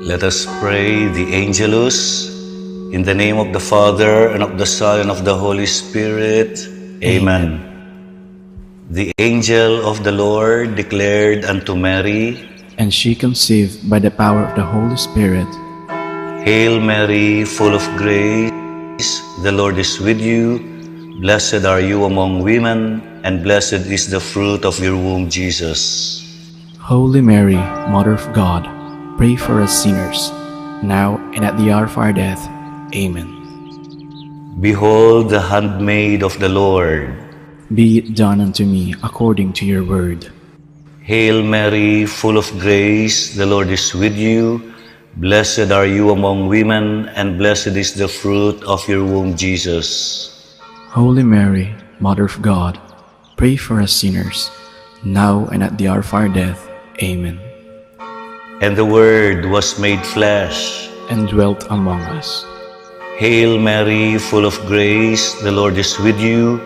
Let us pray the Angelus. In the name of the Father, and of the Son, and of the Holy Spirit. Amen. The angel of the Lord declared unto Mary, and she conceived by the power of the Holy Spirit. Hail Mary, full of grace, the Lord is with you. Blessed are you among women, and blessed is the fruit of your womb, Jesus. Holy Mary, Mother of God, pray for us sinners, now and at the hour of our death. Amen. Behold the handmaid of the Lord. Be it done unto me according to your word. Hail Mary, full of grace, the Lord is with you. Blessed are you among women, and blessed is the fruit of your womb, Jesus. Holy Mary, Mother of God, pray for us sinners, now and at the hour of our death. Amen. And the Word was made flesh, and dwelt among us. Hail Mary, full of grace, the Lord is with you.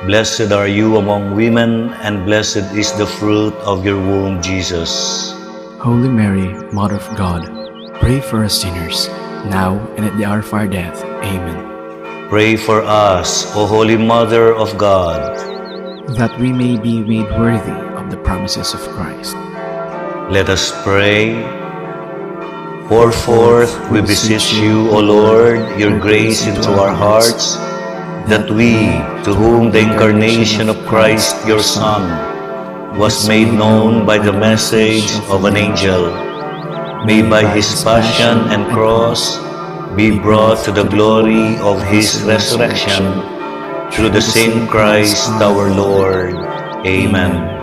Blessed are you among women, and blessed is the fruit of your womb, Jesus. Holy Mary, Mother of God, pray for us sinners, now and at the hour of our death. Amen. Pray for us, O Holy Mother of God, that we may be made worthy of the promises of Christ. Let us pray. Pour forth, we beseech you, O Lord, your grace into our hearts, that we, to whom the incarnation of Christ your Son was made known by the message of an angel, may by his passion and cross be brought to the glory of his resurrection, through the same Christ our Lord. Amen.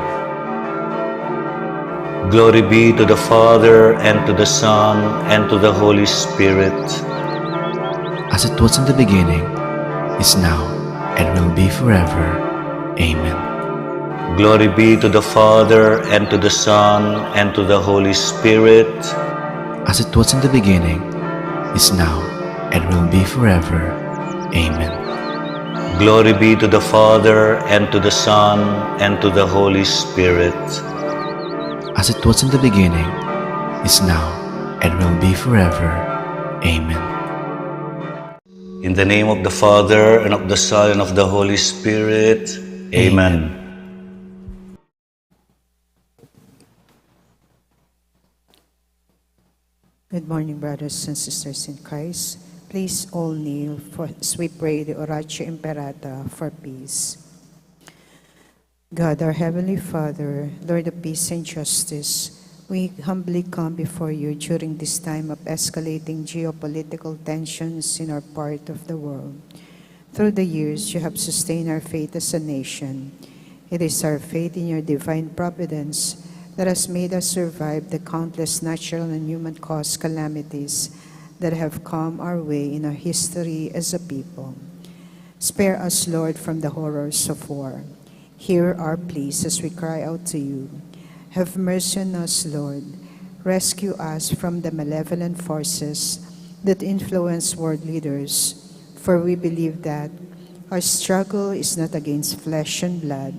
Glory be to the Father, and to the Son, and to the Holy Spirit. As it was in the beginning, is now, and will be forever. Amen. Glory be to the Father, and to the Son, and to the Holy Spirit. As it was in the beginning, is now, and will be forever. Amen. Glory be to the Father, and to the Son, and to the Holy Spirit. As it was in the beginning, is now, and will be forever. Amen. In the name of the Father, and of the Son, and of the Holy Spirit. Amen. Good morning, brothers and sisters in Christ. Please all kneel as we pray the Oratio Imperata for peace. God, our Heavenly Father, Lord of peace and justice, we humbly come before you during this time of escalating geopolitical tensions in our part of the world. Through the years, you have sustained our faith as a nation. It is our faith in your divine providence that has made us survive the countless natural and human-caused calamities that have come our way in our history as a people. Spare us, Lord, from the horrors of war. Hear our pleas as we cry out to you. Have mercy on us, Lord. Rescue us from the malevolent forces that influence world leaders, for we believe that our struggle is not against flesh and blood,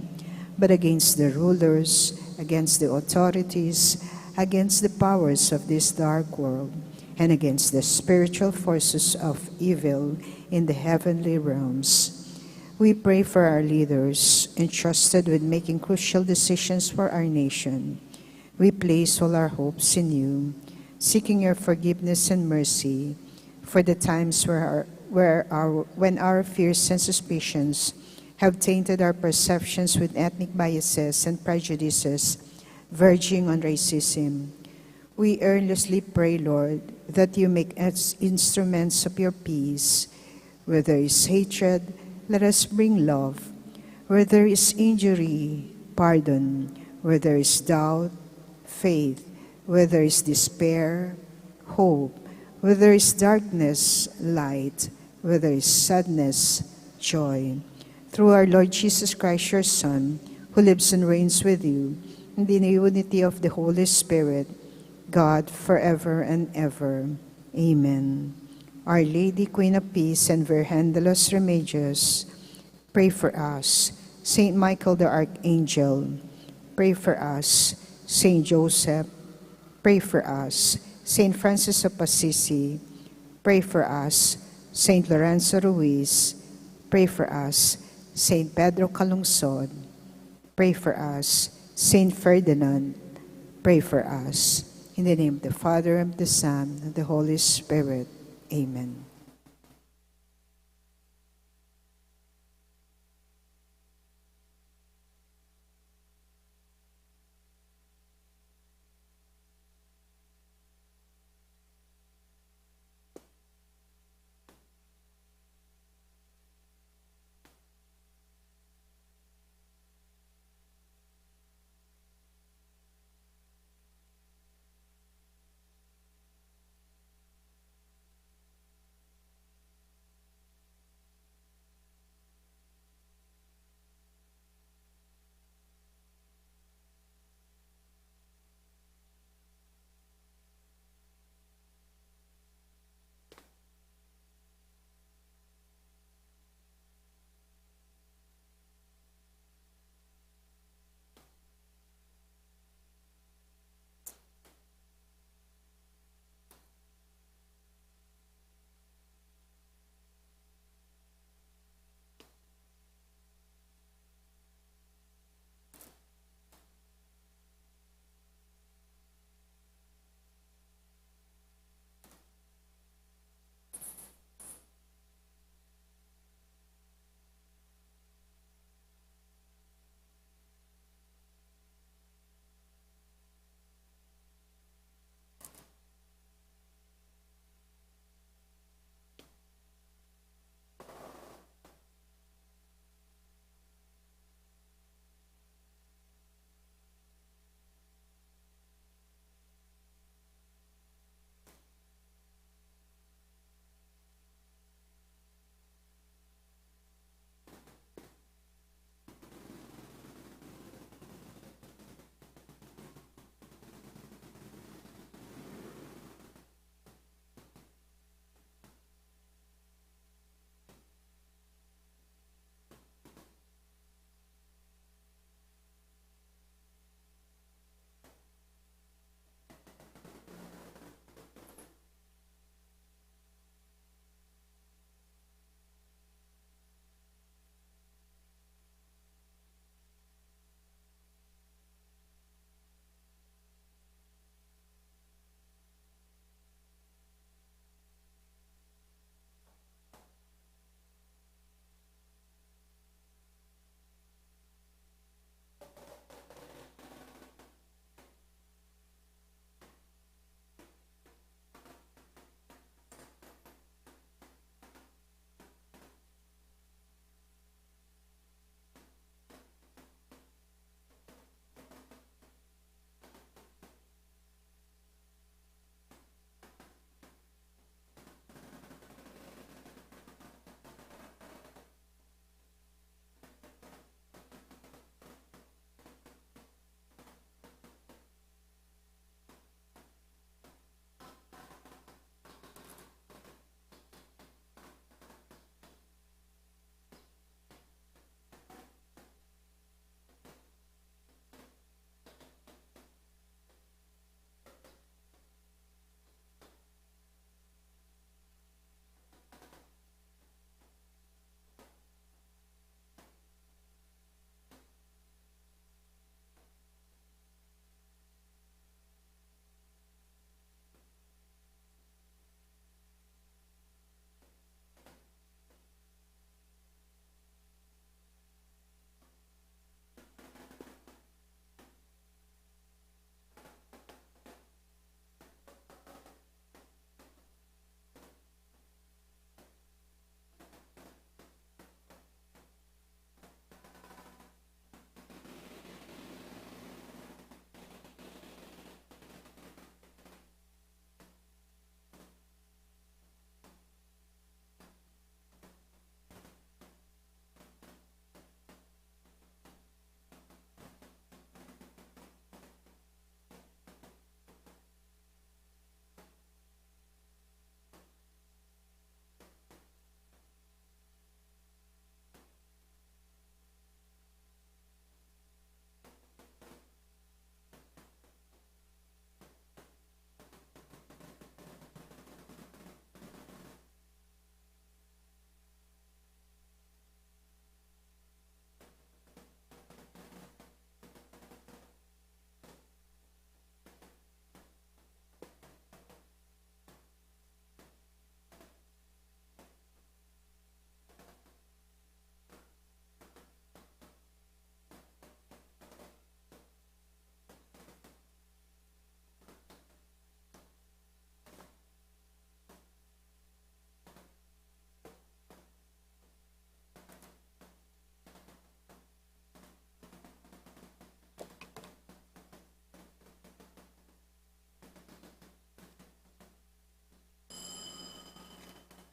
but against the rulers, against the authorities, against the powers of this dark world, and against the spiritual forces of evil in the heavenly realms. We pray for our leaders, entrusted with making crucial decisions for our nation. We place all our hopes in you, seeking your forgiveness and mercy for the times when our fears and suspicions have tainted our perceptions with ethnic biases and prejudices verging on racism. We earnestly pray, Lord, that you make us instruments of your peace. Where there is hatred, let us bring love. Where there is injury, pardon. Where there is doubt, faith. Where there is despair, hope. Where there is darkness, light. Where there is sadness, joy. Through our Lord Jesus Christ, your Son, who lives and reigns with you, in the unity of the Holy Spirit, God, forever and ever. Amen. Our Lady, Queen of Peace, and Virgendelos Remedios, pray for us. Saint Michael the Archangel, pray for us. Saint Joseph, pray for us. Saint Francis of Assisi, pray for us. Saint Lorenzo Ruiz, pray for us. Saint Pedro Calungsod, pray for us. Saint Ferdinand, pray for us. In the name of the Father, and of the Son, and the Holy Spirit. Amen.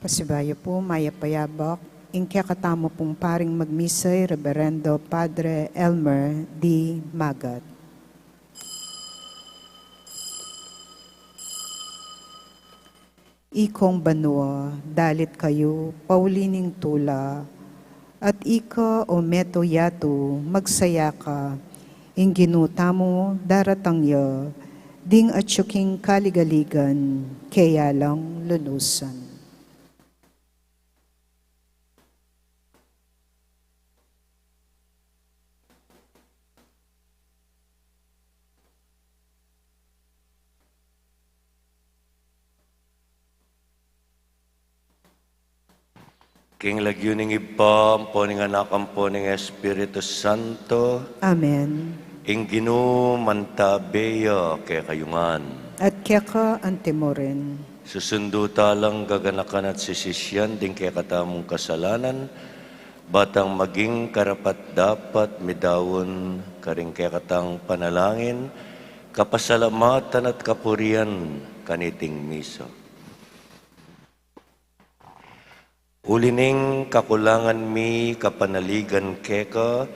Pasibayo po, mayapayabak, ingkya katamo pong paring magmisay, Reverendo Padre Elmer D. Magat. Ikong banwa, dalit kayo, paulining tula, at ika o meto yato, magsaya ka, inginuta mo daratang ya, ding atsyuking kaligaligan, kaya lang lulusan. King lagyuning ibam, poning anakam poning Espiritu Santo, Amen. ing ginu mantabeya kay kayungan. At kaya ka antimorin, Susundo talang gaganakan at sisisyan din kay katamong kasalanan, batang maging karapat dapat midawon karing kay katang panalangin, kapasalamatan at kapurian kaniting miso. Ulining kakulangan mi kapanaligan keka,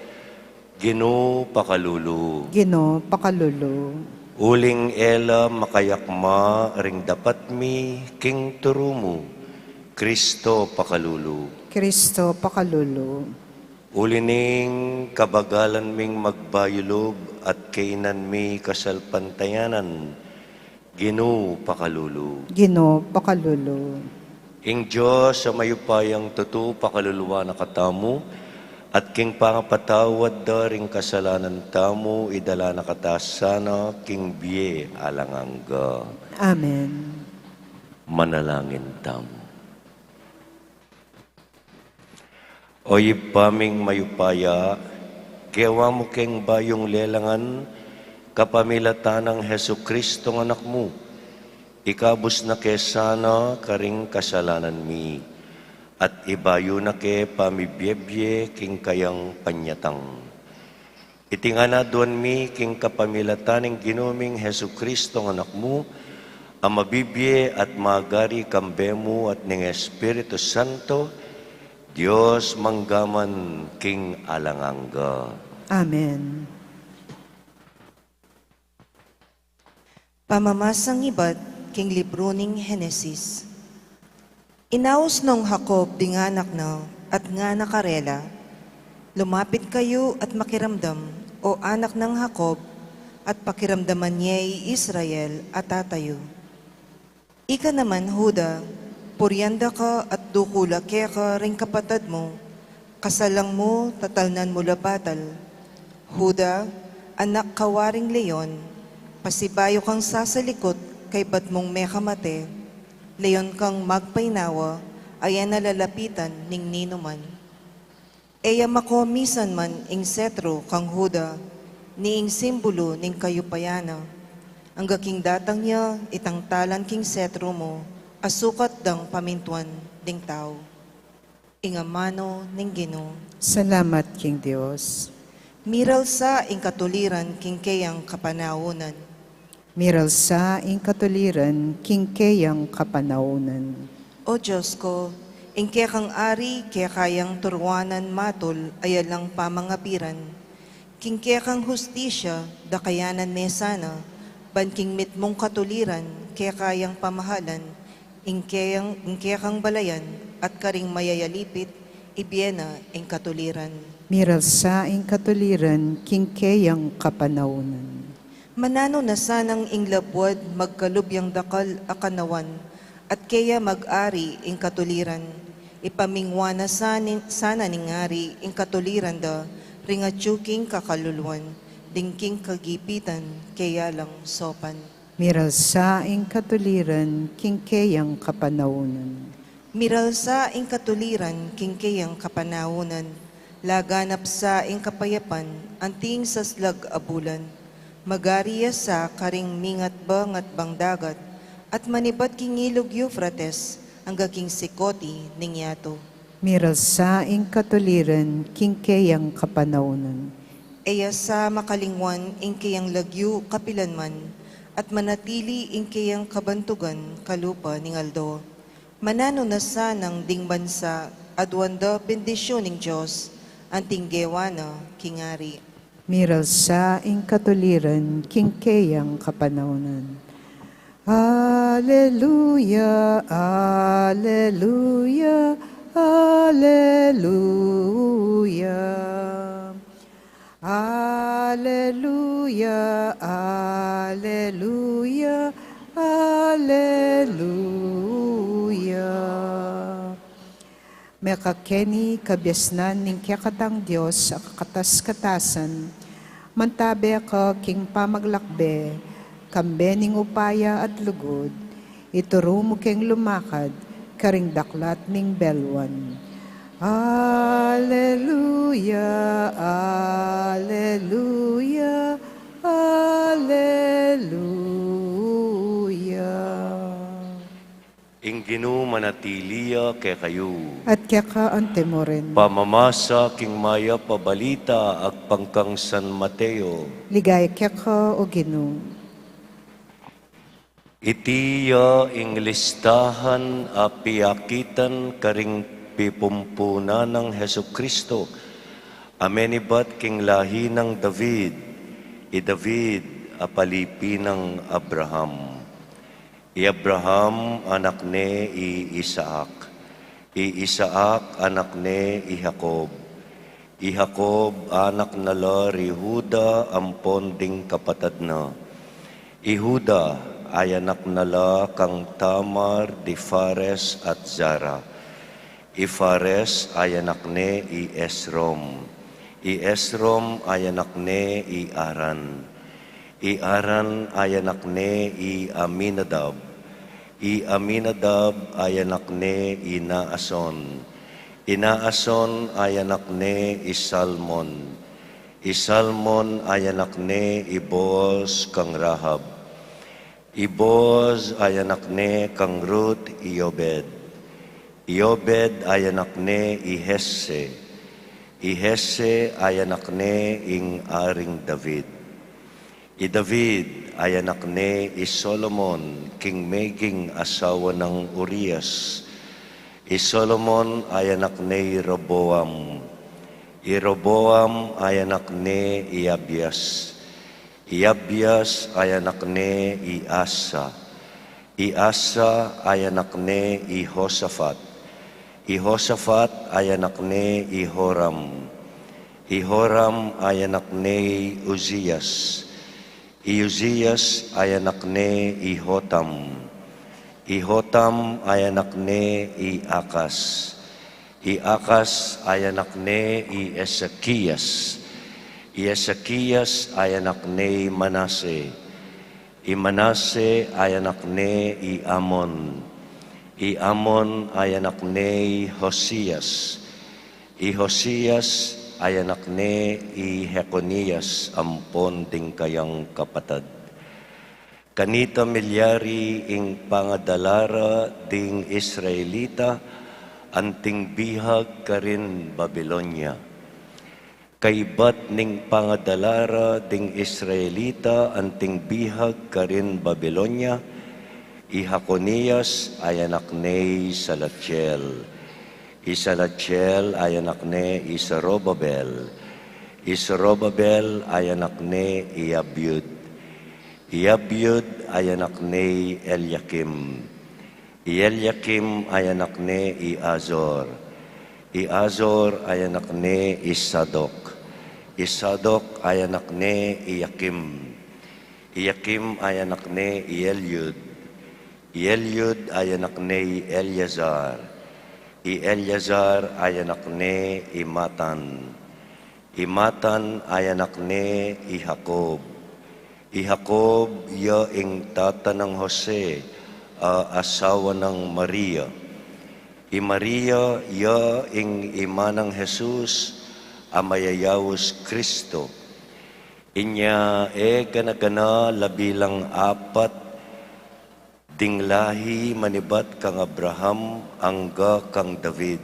Gino pakalulu. Gino pakalulu, Uling ela makayakma ring dapat mi king turumu, Kristo pakalulu. Kristo pakalulu, Ulining kabagalan ming magbayulob at kainan mi kasalpantayanan, Gino pakalulu. Gino pakalulu, Ing Diyos sa mayupayang tutu pakaluluwa na katamu, at king pangapatawad da ring kasalanan tamu, idala na katasana king biye alangangga. Amen. Manalangin tamu. Oy paming mayupaya, kewa mo keng bayong lelangan, kapamilatan ng Hesu Kristo ng anak mo, ikabus na kesana karing kasalanan mi, at ibayo na ke pamibyebye king kayang panyatang. Itingana doon mi king kapamilataning ginuming Hesu Kristo ng anak mo, ang mabibye at magari kambemo at ning Espiritu Santo, Diyos manggaman king alangangga. Amen. Pamamasang ibat king libro ning Henesis. Inaos nung Jacob di nganak na at nga nakarela, lumapit kayo at makiramdam, o anak ng Jacob, at pakiramdaman niya'y Israel at tatayo. Ika naman, Huda, puryanda ka at dukula kaya ka ring kapatad mo, kasalang mo, tatalnan mo labatal. Huda, anak kawaring leon, pasibayo kang sasalikot kay bat mong mekamate, leon kang magpainawa, ayan nalalapitan ning ninuman. Eya makomisan man ing setro kang Huda, ni ing simbolo ning kayupayana. Ang gaking datang niya, itang talan king setro mo, asukat dang pamintuan ding tao. Ingamano ning Ginoo. Salamat, King Diyos. Miral sa ing katuliran king kayang kapanaunan. Miral sa ing katuliran, king kayang kapanaunan. O Diyos ko, ing kaya kang ari, kaya kayang turwanan matol, ayalang pamangapiran. King kaya kang hustisya, dakayanan mesana, banking mit mong katuliran, kaya kayang pamahalan, ing kaya kang balayan, at karing mayayalipit, ibiyena ing katuliran. Miral sa ing katuliran, king kayang kapanaunan. Manano na sanang ing labwad, magkalubyang dakal akanawan, at kaya mag-ari ing katuliran. Ipamingwa na sana ning ari ing katuliran da, ringatsuking kakaluluan, dingking kagipitan, kaya lang sopan. Miral sa ing katuliran, king kayang kapanaunan. Miral sa ing katuliran, king kayang kapanaunan, laganap sa ing kapayapan, anting saslag abulan, magariya sa karing mingat bangat bang dagat, at manibat king ilog Euphrates, ang gaking sikoti ning yato. Miral sa ing katuliran, king kayang kapanaunan. Eya sa makalingwan ing kayang lagyu kapilanman, at manatili ing kayang kabantugan kalupa ning aldo. Mananunasa ng ding bansa, adwanda bendisyon ng Diyos, anting gewana, kingari. Miral sa ing katuliran, kingkeyang kapanawanan. Alleluia, Alleluia, Alleluia. Alleluia, Alleluia, Alleluia. Mekakeni kabyasnan ning kakatang Diyos sa katas-katasan, mantabe ka king pamaglakbe, kambening upaya at lugod, ituro mo king lumakad, karing daklat ning belwan. Alleluia, Alleluia, Alleluia. Ingginu manatiliya kay kayo. At kaya ante mo rin, Pamamasa king maya pabalita ag pangkang San Mateo. ligay kaya o ginong. Itiya ing listahan a piyakitan karing pipumpuna ng Heso Kristo. Amenibat king lahi ng David. David a palipi ng Abraham. Abraham anak ne Isaac. Isaac anak ne Jacob. Jacob anak nala Huda ampon ding kapatad na. Huda ay anak nala kang Tamar, di Fares at Zara. Fares ay anak ne Esrom. Esrom ay anak ne Aran. Aran ay anak ne Aminadab. Aminadab ay anak ne Naason. Naason ay anak ne Salmon. Salmon ay anak ne Boaz kang Rahab. Boaz ay anak ne kang Ruth Iobed. Iobed ay anak ne Hesse. Hesse ay anak ne ing aring David. David ay anak ne Solomon, king meging asawa ng Urias. Solomon ay anak ne Roboam. Roboam ay anak ne Abias. Abias ay anak ne Asa. Asa ay anak ne Josaphat. Josaphat ay anak ne Horam. Horam ay anak ne Uzias. Uzias ay anak ne Hotam. Hotam ay anak ne Akas. Akas ay anak ne Ezekias. Ezekias ay anak ne Manase. Manase ay anak ne Amon. Amon ay anak ne Hosias. Hosias ay anak ne Jeconias, ampon ding kayang kapatad. Kanita milyari ing pangadalara ding Israelita, anting bihag karin Babilonia. Kaibat ning pangadalara ding Israelita, anting bihag karin Babilonia, Jeconias ay anak ne Salatiel. Salatiel ay anak ne Zorobabel. Zorobabel ay anak ne Abiud. Abiud ay anak ne Eliakim. Eliakim ay anak ne Azor. Azor ay anak ne Sadok. Sadok ay anak ne Iakim. Iakim ay anak ne Eliud. Eliud ay anak ne Eleazar. Eleazar ay anak ne Matan. Matan ay anak ne Jacob. Jacob ya ing tata ng Jose, asawa ng Maria. Maria ya ing ima ng Jesus, amayayawos Kristo. Inya ganagana labilang apat ding lahi manibat kang Abraham angga kang David.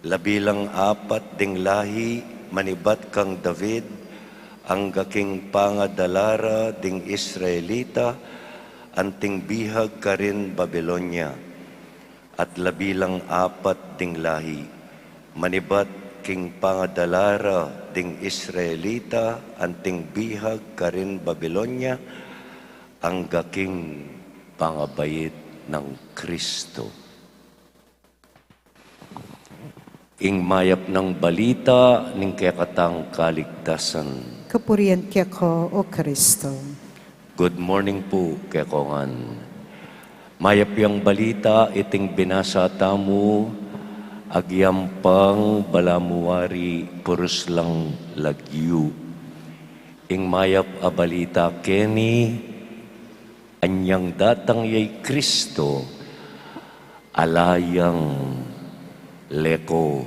Labilang apat ding lahi manibat kang David angga king pangadalara ding Israelita anting bihag karin Babilonia. at 14 ding lahi. Manibat king pangadalara ding Israelita anting bihag karin Babilonya ang gaking pangabayit ng Kristo. Ing mayap ng balita ning kekatang kaligtasan. Kapurian keko o Kristo. Good morning po, kekongan. Mayap yang balita iting binasa tamo agyampang balamuari purus lang lagyu. Ing mayap a balita keni anyang datang yay Kristo alayang leko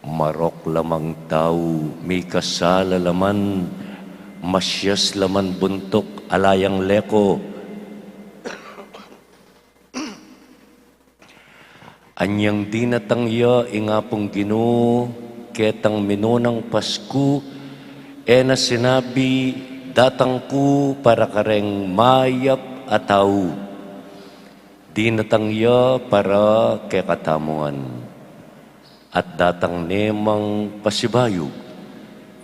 marok lamang tao may kasala laman masyas laman buntok alayang leko anyang dinatangya ingapong Ginoo ketang minunang Pasko na sinabi datang ko para kareng mayap ataw dinatangya para kekatamuan at datang nemang pasibayo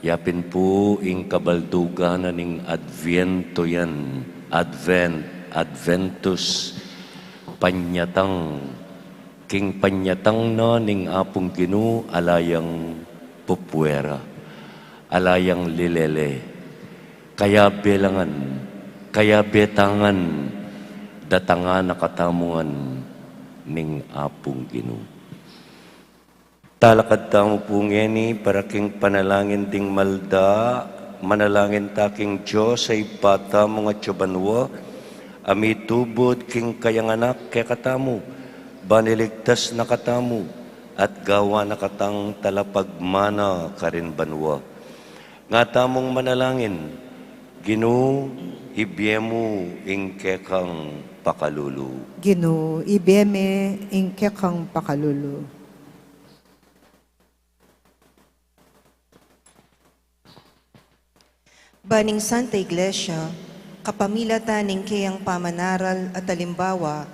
yapin po ing kabalduganan ning Advento yan Adventus panyatang king panyatang na ning apong Ginoo alayang pupuwera alayang lilele kaya belangan kaya betangan datanga nakatamuan ning apong Ginoo. Talakad tamo po ngeni para king panalangin ding malda, manalangin taking Diyos ay bata mga tsabanwa, amitubod king kayanganak kay katamu, baniligtas na katamu, at gawa na katang talapagmana karin banwa. Nga tamong manalangin, Ginoo, ibyemo ing kekang pakalulu. Ginoo, ibeme ing kekang pakalulu. Baning Santa Iglesia, kapamilatan ning kayang pamanaral at alimbawa,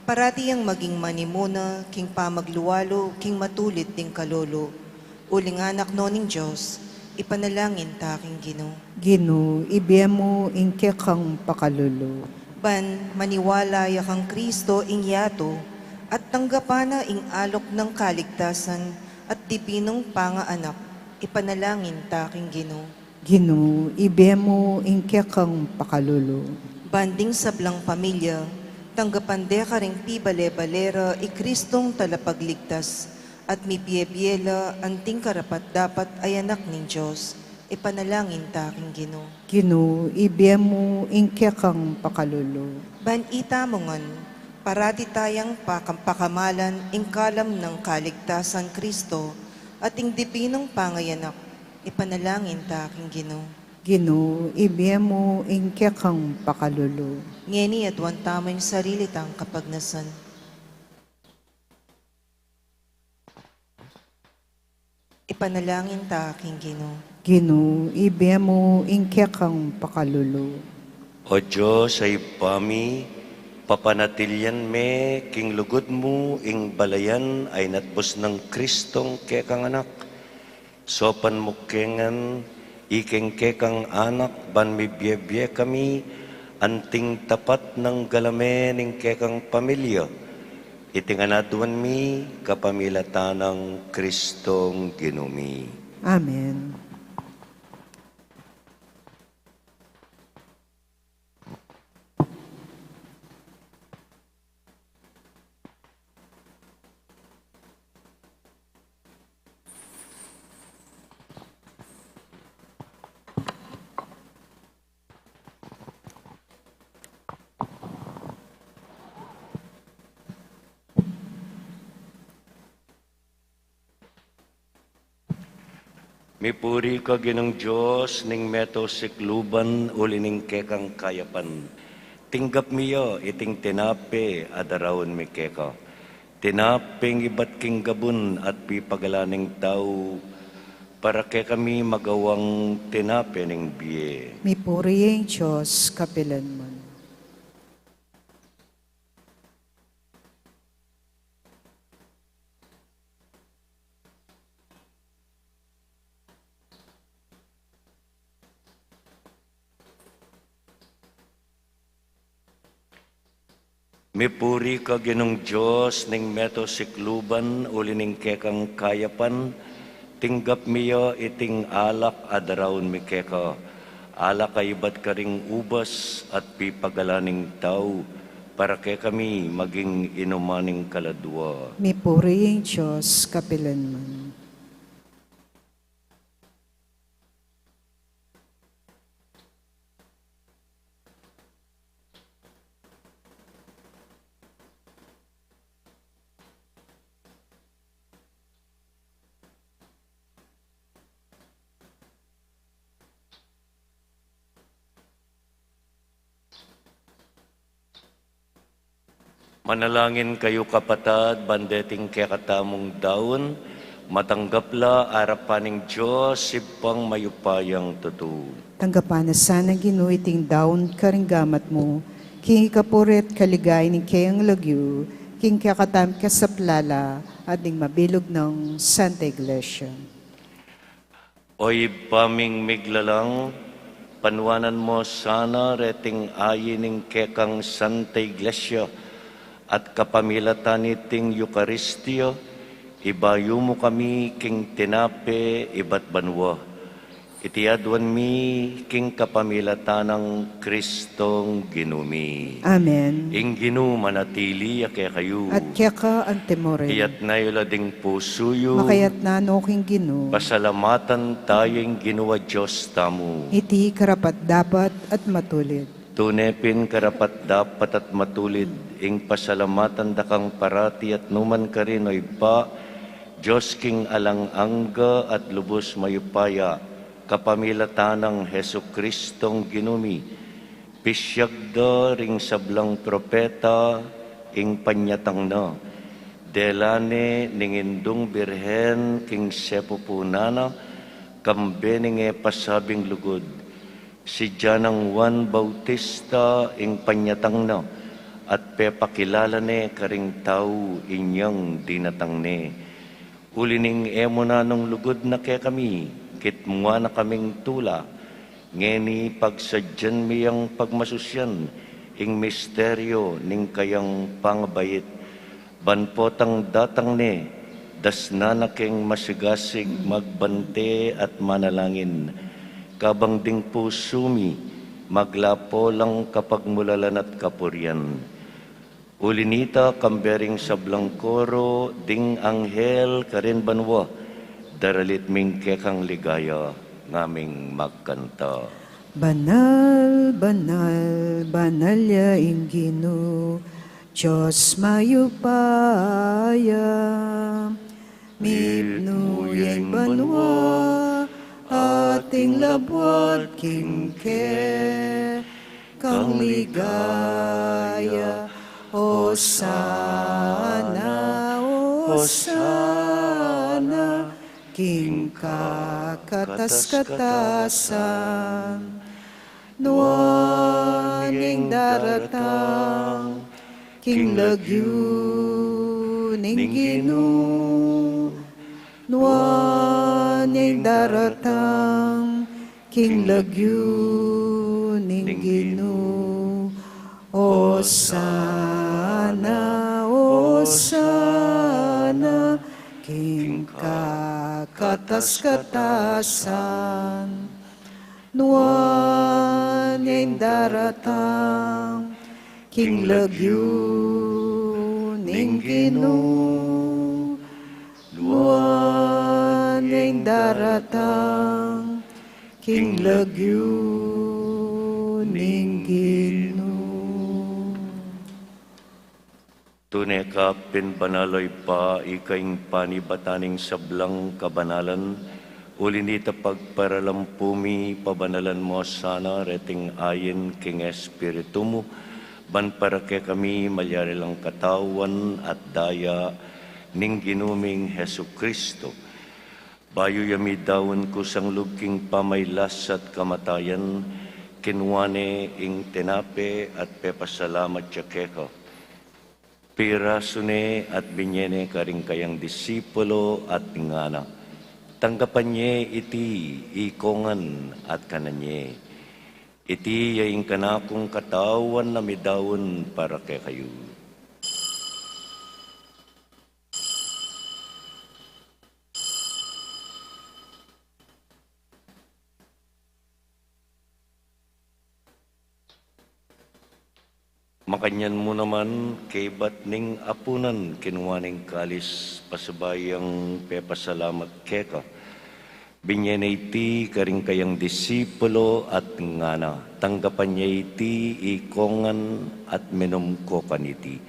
parati ang maging manimuna, king pamagluwalo, king matulit ding kalolo. Uling anak no ning Diyos, ipanalangin taking Ginoo. Ginoo, ibemo ing kekang pakalulu. Ban maniwala yakang Kristo ing yato, at tanggapana ing alok ng kaligtasan at dipinong pangaanak, ipanalangin taking Ginoo. Ginoo, ibemo ing kekang pakalulu. Banding sablang pamilya, tanggapan de ka ring pibale-balera Kristong talapagligtas at mibiyebiela anting karapat dapat ay anak ng Diyos, ipanalangin taking Ginoo. Ginoo, ibemo ing kekang pakalulu. Ban itamongan, parati tayang pakamalan ing kalam ng kaligtasan Kristo at ing dipinong pangayanak, ipanalangin taking Ginoo. Ginoo, ibemo ing kekang pakalulu. Ngeni at wantamo yung sarili tang kapagnasan. Ipanalangin taking Ginoo. Ginoo, ibemo ing kekang pakalulu. O Diyos ay pami, papanatilyan me, king lugod mo, ing balayan ay natbos ng Kristong kekang anak. Sopan mo kengan, iking kekang anak, ban mi biye kami, anting tapat ng galame ning kekang pamilya. Itinganaduan mi, kapamilatan ng Kristong ginumi. Amen. Mipuri ka ginong Diyos, ning meto sikluban, uli ning kekang kayapan. Tinggap miyo, iting tinape, adarawon mi keka. Tinapeng ibat king gabun at pipagalaning tao, para kay kami magawang tinape ning biye. Mipuri ang Diyos, kapilan man. Mipuri ka ginong Diyos ning meto sikluban uli ning kekang kayapan, tinggap miyo iting alak adaraon mi keka. Alak kaibat ka ring ubas at pipagalaning tao, para kay kami maging inumaning kaladwa. Mipuri ang Diyos, kapilanman. Manalangin kayo kapatad, bandeting kekatamong daon, matanggapla arapaning Diyos, sipang mayupayang totoo. Tanggapan na sana ginuiting daon karinggamat mo, king kapurit kaligay ni kayang lagyo, king kakatam kasaplala, at ding mabilog ng Santa Iglesia. Oy paming miglalang, panwanan mo sana reting ayining kekang Santa Iglesia, at kapamilatan niting Eukaristio, ibayo mo kami king tinape ibat banwa. Itiadwan mi king kapamilatan ng Kristong ginumi. Amen. Ing ginu manatili ake kayo. At kaya ka ang temore, Iyat na yula ding pusuyo. makayat na noking gino, Pasalamatan tayong ginawa Diyos tamo. iti karapat dapat at matulid. Tunepin karapat dapat at matulid, ing pasalamatan dakang parati at numan ka rin oy pa, Diyos king alang angga at lubos mayupaya, kapamilatanang Heso Kristong ginumi, pisyagda ring sablang propeta, ing panyatang na, delane ningindong birhen king sepupunana, kambeninge pasabing lugod, si Janang Juan Bautista ing panyatang na, at pepakilala ne karing tao inyang dinatang ne. Ulining emo na nung lugod na kaya kami, kitmwa na kaming tula, ngeni pagsadyan miyang pagmasusyan, ing misteryo ning kayang pangabayit, banpotang datang ne, das nanaking masigasig magbante at manalangin, kabang ding pusumi, maglapo lang kapag mulalan at kapuryan. Ulinita kambering sablang koro, ding anghel karin banwa, daralit ming kekang ligaya, ngaming magkanta. Banal, banal, banal ya ingino, Diyos mayupaya, mitnuyeng banwa, ating labwat kingke, kang ligaya, Hosana, Hosana, king kakatas-katasan, nuaning daratang, king lagyu ning ginu, nuaning daratang, king lagyu ning ginu. Hosana, Hosana, king kakatas-katasan, nuaning daratang, king lagyu ning ginu, nuaning daratang, king lagyu ning ginu. Tunay ka pinbanaloy pa, ikaing panibataning sablang kabanalan, ulinita pagparalampumi, pabanalan mo sana, reting ayin king espiritu mo, ban para kay kami malyari lang katawan at daya, ning ginuming Heso Kristo. Bayo yami dawon ko sang lugking pamaylas at kamatayan, kinwane ing tinape at pepasalamat siya keka. Pirasune at binyene karing kayang disipulo at ngana. Tanggapan niya iti ikongan at kananye. Iti yaing kanakong katawan na midawon para kay kayo. Makanyan mo naman kay ba't ning apunan kinuwaning kalis pasabayang pepasalamat keka. Binyanay ti karing kayang disipulo at ngana. Tanggapan niya iti ikongan at minum ko kaniti.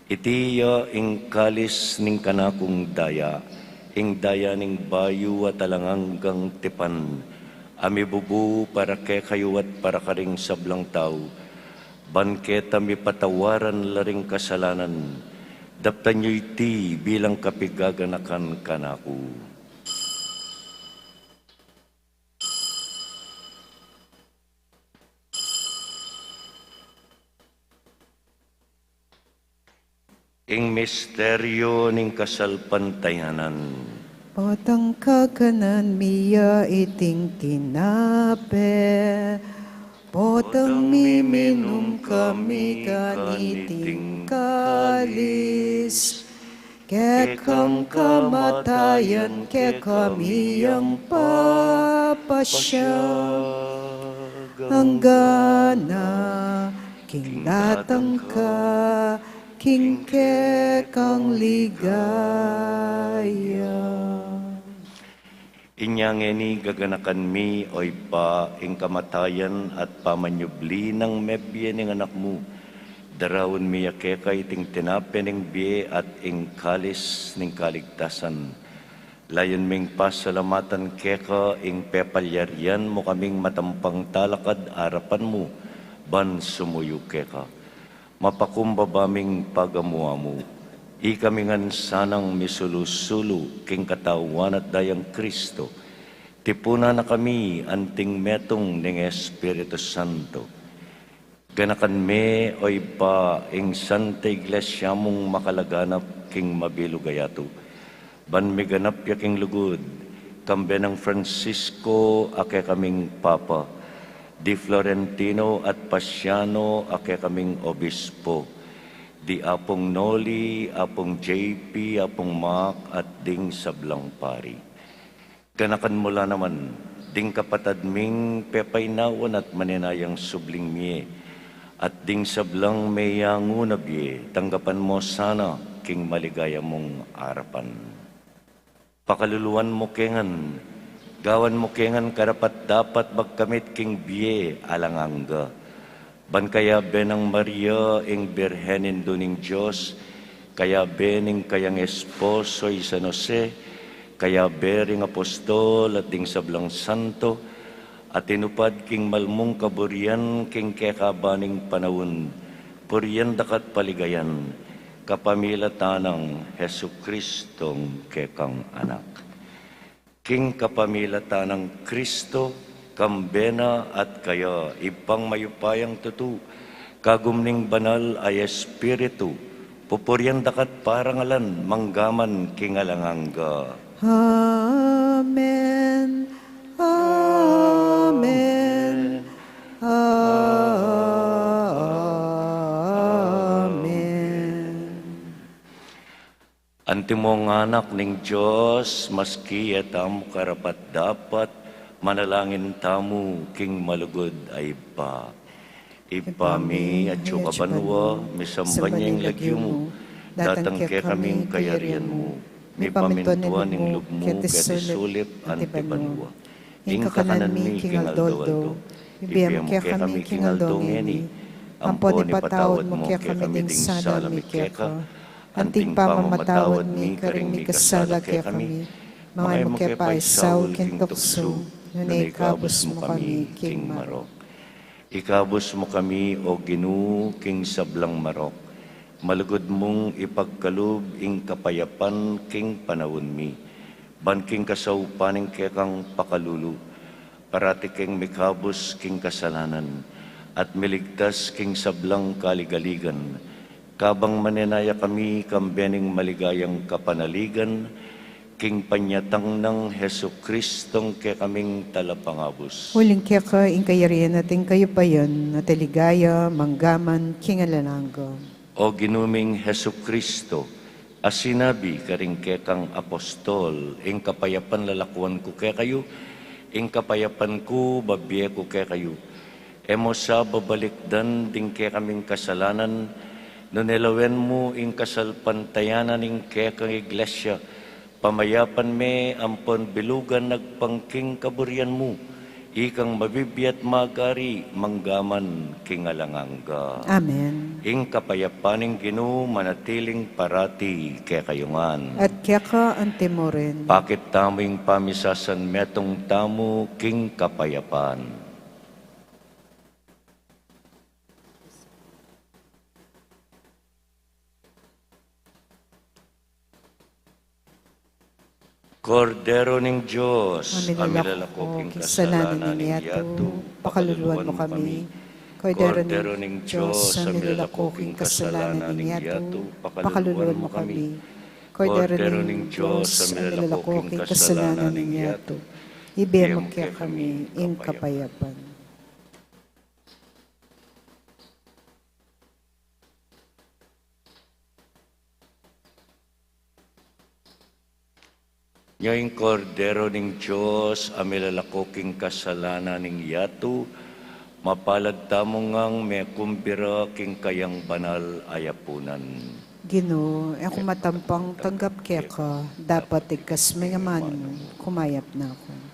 Iti ing kalis ning kanakong daya. Ing daya ning bayu at alanganggang tipan. Ami bubu para ke kayo at para karing sablang tao. Banketa mi patawaran laring kasalanan. Daptan nyo iti bilang kapigaganakan kanaku. Ing misteryo ning kasalpantayanan. Patang kakanan miya iting tinape, potang miminum kami kaniting kalis, kekang kamatayan ke kami ang papasya, hanggana kinglatang ka, kingkekang ligaya. Inyang eni gaganakan mi oy pa ing kamatayan at pamanyubli ng mebye ning anak mo. Darawon mi yakeka iting tinape ning biye at ing kalis ning kaligtasan. Layon ming pasalamatan keka ing pepalyaryan mo kaming matampang talakad arapan mo. Ban sumuyo keka. Mapakumbabaming pagamuha mo. Ikamingan sanang misulusulu king katawan at dayang Kristo. Tipuna na kami anting metong ning Espiritu Santo. Ganakan me oy pa ing Santa Iglesia mong makalaganap king mabilugayato. Ban mi ganap yaking lugod, kambe ng Francisco ake kaming Papa, Di Florentino at Pasiano ake kaming Obispo, Di Apong Noli, Apong JP, Apong Mac at Ding Sablang Pari. Ganakan mula naman, Ding kapatad ming pepaynawan at maninayang subling miye, at Ding Sablang mayang unabye, tanggapan mo sana king maligaya mong arapan. Pakaluluan mo kengan, gawan mo kengan karapat dapat magkamit king biye alangangga. Ban kaya benang Maria ing Birhenin duning Diyos, kaya bening kayang esposo y San Jose, kaya bering apostol at ding sablang santo, at tinupad king malmong kaburian king kekabaning panawon, puriyan dakat paligayan, kapamila tanang Hesu Kristong kekang anak. King kapamila tanang Kristo, kambena at kaya ipang mayupayang tutu, kagumning banal ay espiritu, pupuryan dakat parangalan, manggaman kingalangangga. Amen. Amen. Amen. Antimong anak ning Diyos, maski etam karapat dapat, manalangin tamu king malugod ay pa. Ipami at kabanwa, misambanyang lagyo mo, datang ke kaming kayarian mo, mi pamintuan ning lugmo, ketisulip antibanwa. Ing kakanan mi king aldoldo, ibiyam ke kami king aldongeni, ampo ni patawad mo ke kami ding sana mi keka, anting pamamatawad mi karing mi kasala ke kami, mga mo ke paisaw king tukso, nunay ikabos mo kami king marok. Ikabos mo kami o Ginoo king sablang marok. Malugod mong ipagkalub ing kapayapan king panawon mi. Ban king kasaupaning kekang pakalulu. Parati king mikabos king kasalanan. At miligtas king sablang kaligaligan. Kabang maninaya kami kambening maligayang kapanaligan. King panyatang ng Hesu Kristong ke kaming talapangabos. Huling kaya ka, ing kayarian natin kayo pa yan, nataligaya, manggaman, kingalanangga. O ginuming Hesu Kristo, as sinabi karing kekang apostol, ing kapayapan lalakwan ko ke kayo, ing kapayapan ko babiye ko ke kayo. emo sa babalikdan din ke kaming kasalanan, no nelawen mo ing kasalpantayanan ing ke kang iglesia, pamayapan me ampon bilugan nagpangking kaburian mo, ikang mabibiyat magari manggaman kingalangangga. Amen. Ing kapayapaning Ginoo manatiling parati kaya kayungan. At kaya ka antimorin. Bakit taming pamisasan metong tamo king kapayapan. Kordero ning Diyos, Amilalako, kisalanan ni Yato, pakaluluan mo kami. Kordero ng Diyos, amilalako, kasalanan ni Yato, pakaluluan mo kami. Kordero ng Diyos, amilalako, kasalanan ni Yato, ibiyam mo kaya kami, ing kapayapan. Ngayon kordero ning Diyos, amilalakoking kasalanan ning Yato, mapalad tamo ngang may kumbira king kayang banal ayapunan. Ginoo, ako matampang tanggap kaya ka, dapat ikas may naman mo, kumayap na ako.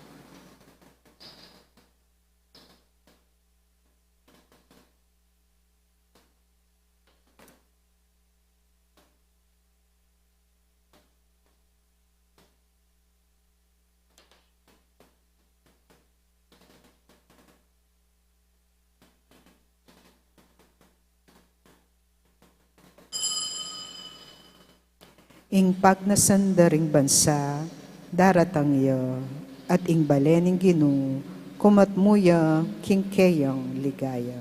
Ing pagnasandaring bansa, daratang iyo, at ing balening Ginoo, kumatmuya, kingkeyang ligaya.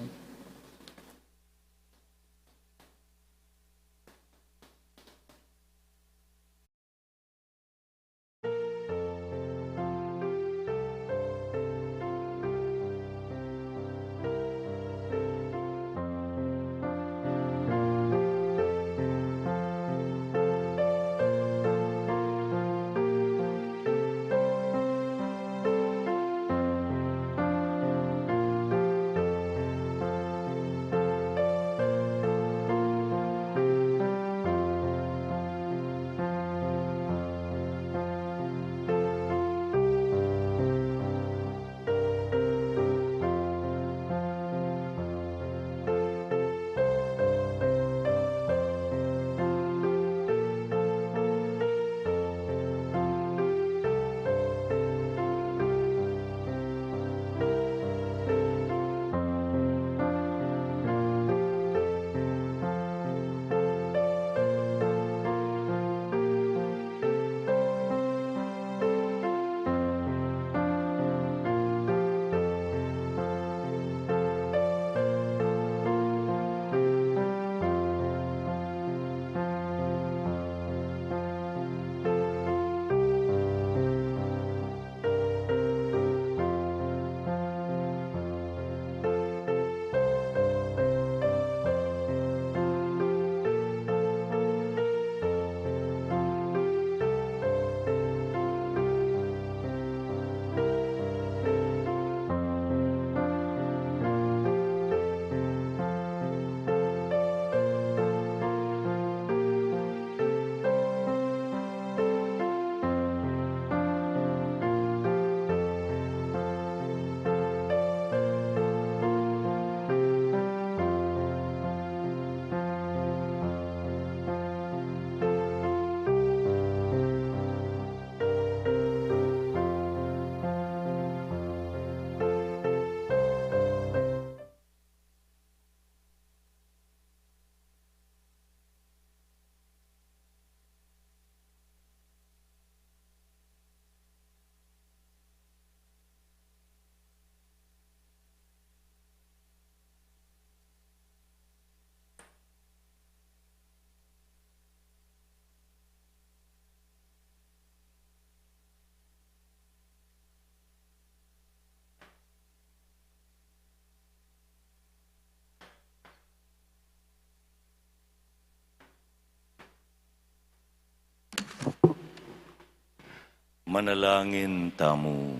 Manalangin tamo.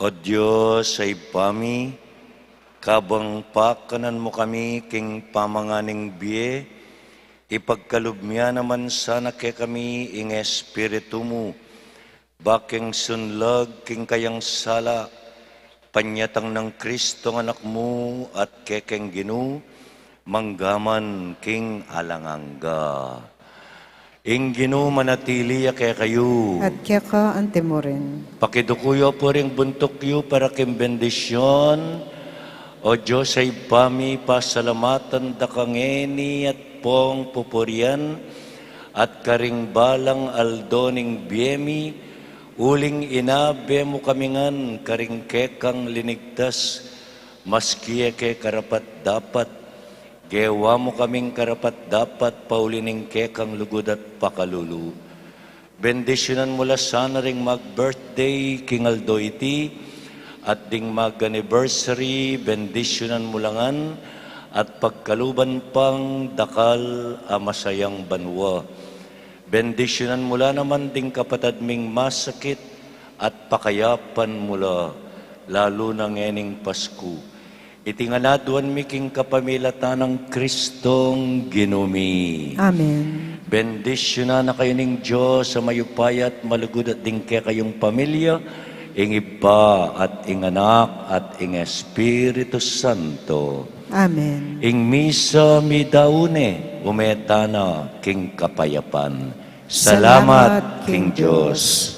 O Diyos ay pami, kabang pakanan mo kami king pamanganing biye, ipagkalubmya naman sana ke kami ing espiritu mo, baking sunlag king kayang sala, panyatang ng Kristo ng anak mo at kekeng ginu, manggaman king alangangga. Ing ginu manatili kay kayo. At kaya ka ante mo rin. Pakidukuyo po ring buntok yu para kim bendisyon. O Diyos ay pami pasalamatan da kangeni at pong pupurian at karing balang aldoning biemi uling inabe mo kamingan karing kekang linigtas maski ke karapat dapat gewa mo kaming karapat dapat paulining kekang lugod at pakalulu. Bendisyonan mula sana ring mag-birthday King Aldo iti at ding mag-anniversary, bendisyonan mulangan at pagkaluban pang dakal a masayang banwa. Bendisyonan mula naman ding kapatad ming masakit at pakayapan mula, lalo na ngening Pasko. Itinganaduan mi king kapamilatan ng Kristong ginumi. Amen. Bendisyonan na kayo ning Diyos sa mayupayat, malugod at dingke kayong pamilya, ing Iba at ing Anak at ing Espiritu Santo. Amen. Ing misa mi daune, umetana king kapayapan. Salamat, King Diyos.